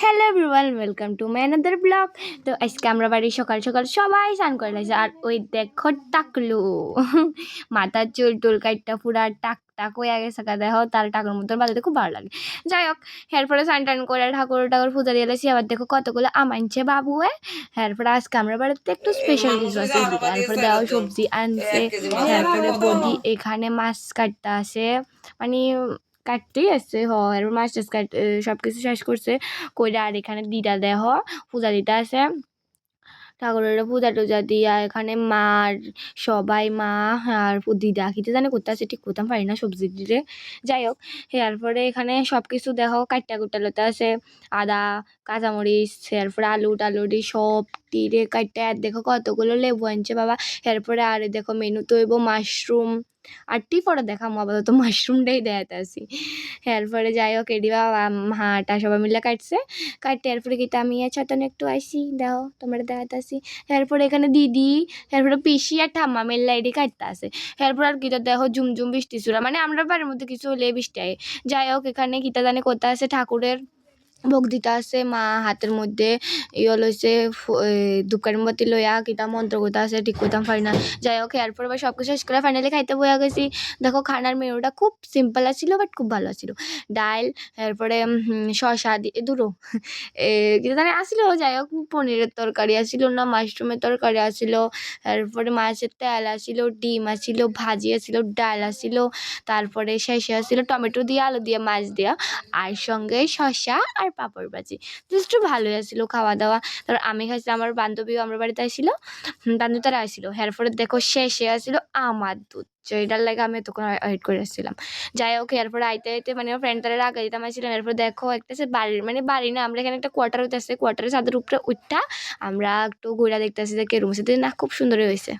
Hello everyone, welcome to my another blog. তো আজকে আমরা বাড়ির সকাল সকাল সবাই স্নান করে লাগছে। আর ওই দেখো টাকলু মাথার চুল টুল কাটটা পুরা টাক টাক হয়ে গেছে। দেখো তার টাকের মতন বাজাতে খুব ভালো লাগে। যাই হোক, এরপরে স্নান টান করে ঠাকুর টাকুর পূজা দিয়ে এলাইছি। আবার দেখো কতগুলো আনছে বাবু এরপরে আজকে আমরা বাড়িতে একটু স্পেশাল কিছু আছে। এরপরে দেওয়া সবজি আনছে। এরপরে বডি এখানে মাছ কাটতে আছে, মানে কাটতেই আসছে। এবার মাছ টাছ কাট সব কিছু শেষ করছে কইরা। আর এখানে দিদা দেহ পূজা দিতে আছে, ঠাকুরের পূজা টুজা দিয়া এখানে মার সবাই মা আর দিদা খেতে জানে করতে আছে, ঠিক করতাম পারি না সবজি দিতে। যাই হোক, এরপরে এখানে সব কিছু দেখো কাটটা কুটা লতে আছে, আদা কাঁচামরিচ, এরপরে আলু টালুটি সব তীরে কাটতে। আর দেখো কতগুলো লেবু আনছে বাবা। এরপরে আর দেখো মেনু তো হইব মাশরুম আর পরে দেখাম, আপাতত মাশরুমটাই দেখাতে আসি। এরপরে যাই হোক এডি বাবা হাঁটা সবাই মিলে কাটছে। কাটতে এরপরে কিন্তু আমি ছাতন একটু আইসি, দেখো তোমরা দেখাতে আসি। এরপরে এখানে দিদি, এরপরে পিসি আর ঠাম্মা মিল্লা এডি কাটতে আছে। এরপর আর কিতা দেখো ঝুমঝুম বৃষ্টি চূড়া, মানে আমরা বাড়ির মধ্যে কিছু হলে বৃষ্টি হয়। যাই হোক, এখানে কিতা জানে করতে আছে, ঠাকুরের ভোগ দিতে আছে। মা হাতের মধ্যে লইছে ধূপকাঠি মোমবাতি লইয়া কিতা মন্ত্র করতে আছে, ঠিক করতাম পারি না। যাই হোক, এরপর আবার সব কিছু শেষ করে ফাইনালি খাইতে বইয়া গেছি। দেখো খানার মেনুটা খুব সিম্পল আছিল, বাট খুব ভালো ছিল। ডাল, এরপরে শসা দিয়ে দুটো কিন্তু জানি আসিল। যাই হোক, পনিরের তরকারি আসিল না মাশরুমের তরকারি আসিল, এরপরে মাছের তেল আসিল, ডিম আসিল, ভাজি আসিল, ডাল আসিল, তারপরে শেষে আসিল টমেটো দিয়ে আলু দিয়ে মাছ দেওয়া, আর সঙ্গে শসা আর পাঁপড় ভাজি। জাস্ট ভালোই আসিল খাওয়া দাওয়া। তারপর আমি খাইছি, আমার বান্ধবীও আমার বাড়িতে আসিল, বান্ধবী তারা আসিল। এরপরে দেখো শেষে আসিল আমার দুধ, এটার লাগে আমি এতক্ষণ ওয়েট করে আসছিলাম। যাই হোক, এরপরে আইতে আইতে মানে আমার ফ্রেন্ড তারা আগে দিতাম আসছিলাম। এরপর দেখো একটা সে বাড়ির, মানে বাড়ি না, আমরা এখানে একটা কোয়ার্টার হইতেছে, কোয়ার্টারের ছাদের উপরে উঠা আমরা একটু ঘুরা দেখতেছি যে কে রুম আছে না, খুব সুন্দরই হয়েছে।